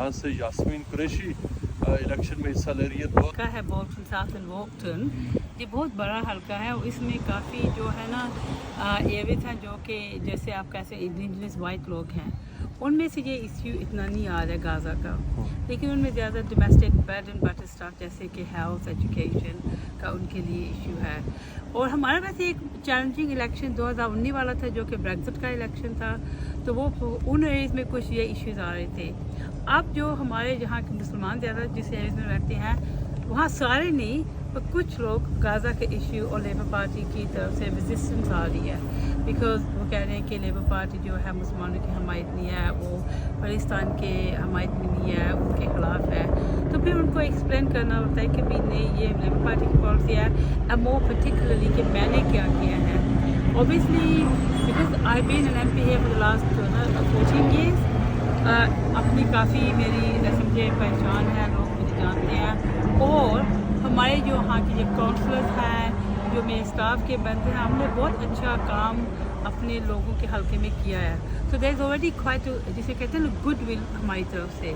यहाँ से यास्मीन कुरैशी इलेक्शन में हिस्सा ले रही है। हल्का है बोल्टन साउथ एंड वोकटन, ये बहुत बड़ा हल्का है और इसमें काफ़ी जो है ना एरियाज हैं जो कि जैसे आप कैसे इंडिजिनस वाइट लोग हैं, उनमें से ये इश्यू इतना नहीं आ रहा है गाज़ा का, लेकिन उनमें ज़्यादा domestic bread and butter stuff जैसे कि हेल्थ एजुकेशन का उनके लिए इशू है। और हमारा वैसे एक चैलेंजिंग इलेक्शन 2019 वाला था जो कि ब्रेक्जिट का इलेक्शन था, तो वो उन एरियाज़ में कुछ ये इश्यूज़ आ रहे थे। अब जो हमारे जहाँ के मुसलमान ज़्यादा जिस एरियाज़ में रहते हैं वहाँ सारे नहीं पर कुछ लोग गाज़ा के इशू और लेबर पार्टी की तरफ से रेजिस्टेंस आ रही है, बिकॉज वो कह रहे हैं कि लेबर पार्टी जो है मुसलमानों की हमायत नहीं है, वो पाकिस्तान के हमायत में नहीं है, उनके ख़िलाफ़ है। तो फिर उनको एक्सप्लेन करना होता है कि भाई नहीं ये लेबर पार्टी की पॉलिसी है, एंड मोर पर्टिकुलरली कि मैंने क्या किया है। Obviously because I been an MP here for the last 14 years, अपनी काफ़ी मेरी समझे पहचान है, लोग मुझे जानते हैं, और हमारे जो यहाँ के जो काउंसलर्स हैं, जो मेरे स्टाफ के बंदे हैं, हमने बहुत अच्छा काम अपने लोगों के हल्के में किया है। So there is already quite, जिसे कहते हैं ना, गुड विल हमारी तरफ से।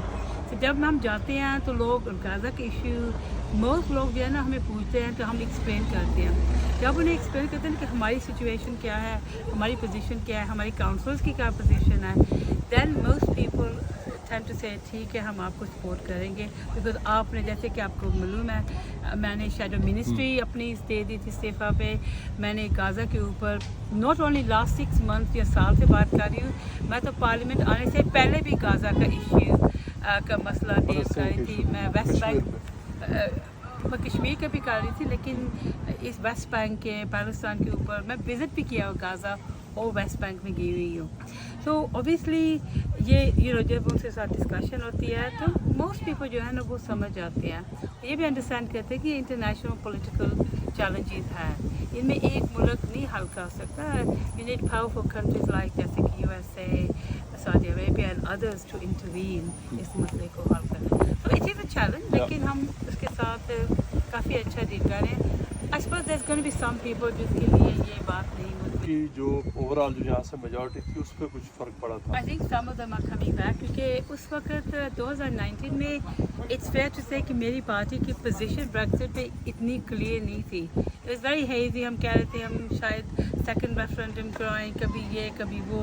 तो जब हम जाते हैं तो लोग गाज़ा के इशू मोस्ट लोग जो है ना हमें पूछते हैं तो हम एक्सप्लेन करते हैं। जब उन्हें एक्सप्लेन करते हैं कि हमारी सिचुएशन क्या है, हमारी पोजीशन क्या है, हमारी काउंसलर्स की क्या पोजीशन है, then most people tend to say ठीक है हम आपको सपोर्ट करेंगे, बिकॉज आपने जैसे कि आपको मालूम है मैंने शैडो मिनिस्ट्री अपनी दे दी थी इस्तीफ़ा पे। मैंने गाज़ा के ऊपर नॉट ओनली लास्ट 6 मंथ या साल से बात कर रही हूँ, मैं तो पार्लियामेंट आने से पहले भी गाज़ा का इश्यू का मसला डील कर रही थी। मैं वेस्ट बैंक मैं कश्मीर का भी कर रही थी, लेकिन इस वेस्ट बैंक के पाकिस्तान के ऊपर मैं विज़िट भी किया हूँ गाज़ा और वेस्ट बैंक में गई हुई हूँ। तो ऑब्वियसली ये जब उनसे साथ डिस्कशन होती है तो मोस्ट पीपल जो है ना वो समझ जाते हैं, ये भी अंडरस्टैंड करते हैं कि इंटरनेशनल पॉलिटिकल चैलेंजेस हैं, इनमें एक मुल्क नहीं हल कर सकता है। You need powerful countries like जैसे कि USA, Saudi Arabia and others to intervene इस मसले को हल करने। तो इट इज़ अ चैलेंज, लेकिन हम उसके साथ काफ़ी अच्छा डील कर रहे हैं। I suppose there is going to be some people जिसके लिए ये बात नहीं कि जो ओवरऑल जो यहाँ से मेजॉरिटी थी उस पर कुछ फ़र्क पड़ा था। I think some of them are coming back, क्योंकि उस वक्त 2019 में इट्स फेयर टू से कि मेरी पार्टी की पोजीशन ब्रेक्जिट पे इतनी क्लियर नहीं थी। इट वाज वेरी हेजी, हम कह रहे थे हम शायद सेकंड रेफरेंडम कराएं, कभी ये कभी वो।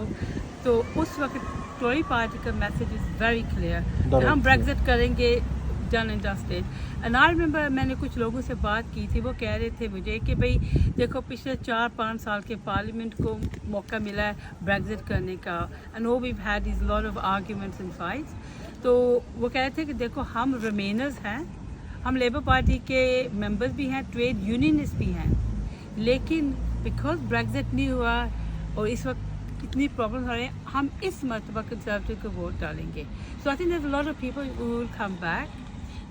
तो उस वक्त टोरी पार्टी का मैसेज इज़ वेरी क्लियर, हम ब्रेक्जिट करेंगे, done and dusted. And I remember मैंने कुछ लोगों से बात की थी, वो कह रहे थे मुझे कि भाई देखो पिछले 4-5 साल के पार्लियामेंट को मौका मिला है ब्रेक्जिट करने का, एंड वो we had is lot of arguments and fights. तो वो कह रहे थे कि देखो हम रिमेनर्स हैं, हम लेबर पार्टी के मेंबर्स भी हैं, ट्रेड यूनियनिस्ट भी हैं, लेकिन बिकॉज ब्रेक्जिट नहीं हुआ और इस वक्त इतनी प्रॉब्लम हो रही है, हम इस मरतबा कंजर्वेटिव को वोट डालेंगे। So I think there is a lot of people who will come back,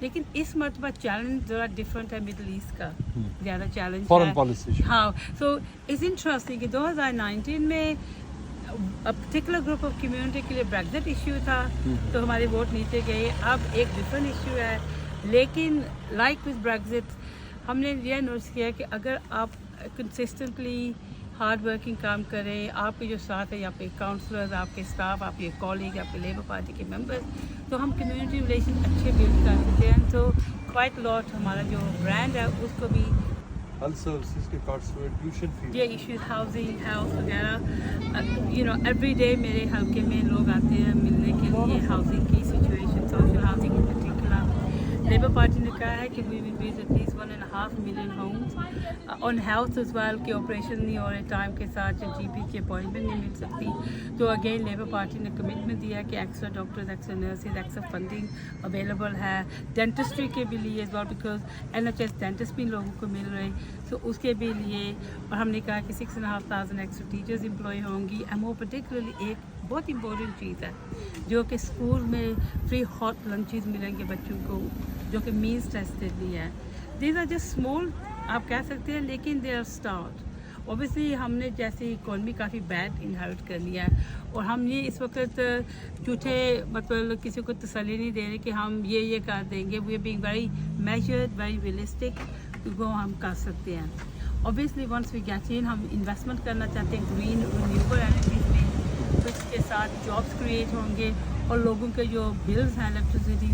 लेकिन इस मरतबा चैलेंज ज़रा डिफरेंट है, मिडल ईस्ट का ज़्यादा चैलेंज फॉरेन पॉलिसी। हाँ, सो इट्स इंटरेस्टिंग कि 2019 में पर्टिकुलर ग्रुप ऑफ कम्युनिटी के लिए ब्रेक्जिट इशू था तो हमारे वोट नीचे गए। अब एक डिफरेंट इशू है, लेकिन लाइक विद ब्रेक्जिट हमने ये नोटिस किया कि अगर आप कंसिस्टेंटली हार्ड वर्किंग काम करें, आपके जो साथ है आपके काउंसलर्स, आपके स्टाफ, आपके कॉलीग, आपके लेबर पार्टी के मेंबर्स, तो हम कम्युनिटी रिलेशन अच्छे बिल्ड कर सकते हैं। तो क्वाइट लॉट हमारा जो ब्रांड है उसको भी हेल्थ सर्विसेज के कार्ड्स में ट्यूशन फीस, ये इश्यूज हाउसिंग, हेल्थ वगैरह, एवरी डे मेरे हल्के में लोग आते हैं मिलने के लिए हाउसिंग की situation, social housing in particular. Labour Party ने कहा है कि we will visit at least 1.5 million homes on health as well कि ऑपरेशन नहीं हो रहे टाइम के साथ, या GP की अपॉइंटमेंट नहीं मिल सकती। तो अगेन लेबर पार्टी ने कमिटमेंट दिया है कि extra doctors, extra nurses, extra funding available है डेंटिस्ट्री के भी लिए इस बार, बिकॉज NHS डेंटिस्ट भी लोगों को मिल रहे, तो उसके भी लिए। और हमने कहा कि 6,500 एक्स्ट्रा टीचर्स एम्प्लॉय होंगी। एंड वो पर्टिकुलरली एक बहुत इंपॉर्टेंट चीज़ है जो कि स्कूल में फ्री हॉट लंचेस मिलेंगे बच्चों को, जो कि मीन्स टेस्टेड नहीं है। दीज आर जस्ट स्मॉल आप कह सकते हैं, लेकिन दे आर स्टार्ट। ऑब्वियसली हमने जैसे इकॉनमी काफ़ी बैड इनहेरिट कर लिया है, और हम ये इस वक्त झूठे मतलब किसी को तसल्ली नहीं दे रहे कि हम ये कर देंगे। We are being very measured, very realistic, वो हम कर सकते हैं। Obviously once we get in, हम इन्वेस्टमेंट करना चाहते हैं ग्रीन रिन्यूएबल एनर्जी में, प्रॉफिट्स के साथ जॉब्स क्रिएट होंगे और लोगों के जो बिल्स हैं इलेक्ट्रिसिटी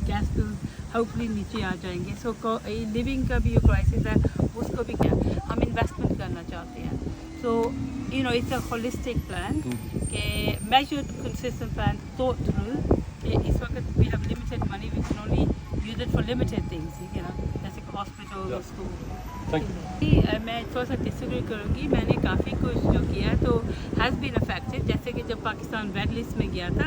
गैस बिल्स होपफुली नीचे आ जाएंगे. सो लिविंग का भी जो क्राइसिस है उसको भी क्या हम इन्वेस्टमेंट करना चाहते हैं. So you know it's a holistic plan कि measured consistent plan thought through कि इस वक्त we have limited money we can only use it for limited things, ठीक है ना, जैसे कि हॉस्पिटल स्कूल. मैं थोड़ा सा डिसएग्री करूँगी. मैंने काफ़ी कुछ जो किया तो हैज़ बीन अफेक्टेड. जैसे कि जब पाकिस्तान रेड लिस्ट में गया था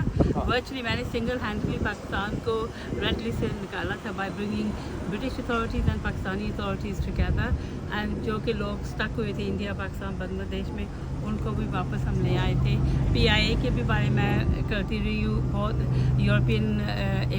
वर्चुअली मैंने सिंगल हैंडली पाकिस्तान को रेड लिस्ट से निकाला था by bringing British authorities and Pakistani authorities together and जो कि लोग स्टक हुए थे इंडिया पाकिस्तान बांग्लादेश में उनको भी वापस हम ले आए थे. PIA के भी बारे में करती रही हूँ. बहुत यूरोपियन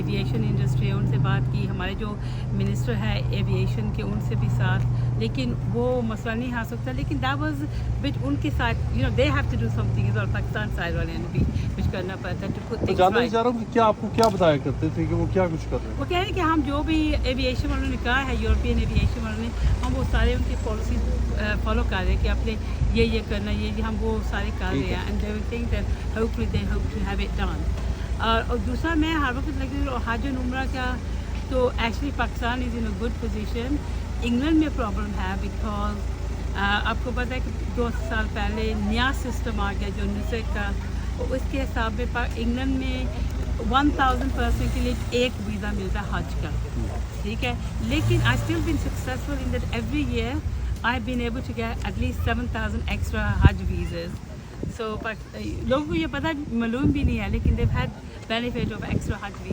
एविएशन इंडस्ट्री है उनसे बात की. हमारे जो मिनिस्टर है एविएशन के उनसे भी साथ, लेकिन वो मसला नहीं आ सकता. लेकिन दैट वाज बिट उनके साथ you know they have to do something और पाकिस्तान साइड वाले ने भी कुछ करना पड़ता है. तो जानना ही चाह रहा हूँ कि क्या आपको क्या बताया करते थे कि वो क्या कुछ कर रहे हैं. वो कह रहे हैं कि हम जो भी एविएशन वालों ने कहा है यूरोपियन एविएशन वालों ने हम वो सारे उनकी पॉलिसीज फॉलो कर रहे हैं कि अपने ये करना ये हम वो सारे कर रहे हैं and they will think that hopefully they hope to have it done. और दूसरा मैं हर वक्त लगी हज और उम्रा का तो actually Pakistan is in a good position. England में प्रॉब्लम है बिकॉज आपको पता है कि 2 साल पहले नया सिस्टम आ गया जो नुस्ख का. उसके हिसाब में इंग्लैंड में 1000 पर्सन के लिए एक वीज़ा मिलता है हज का, ठीक है. लेकिन I still been successful in that every year I have been able to get at least 7000 extra Hajj visas. सो लोगों को ये पता मालूम भी नहीं है लेकिन they have had benefit of extra हज वीज़ा.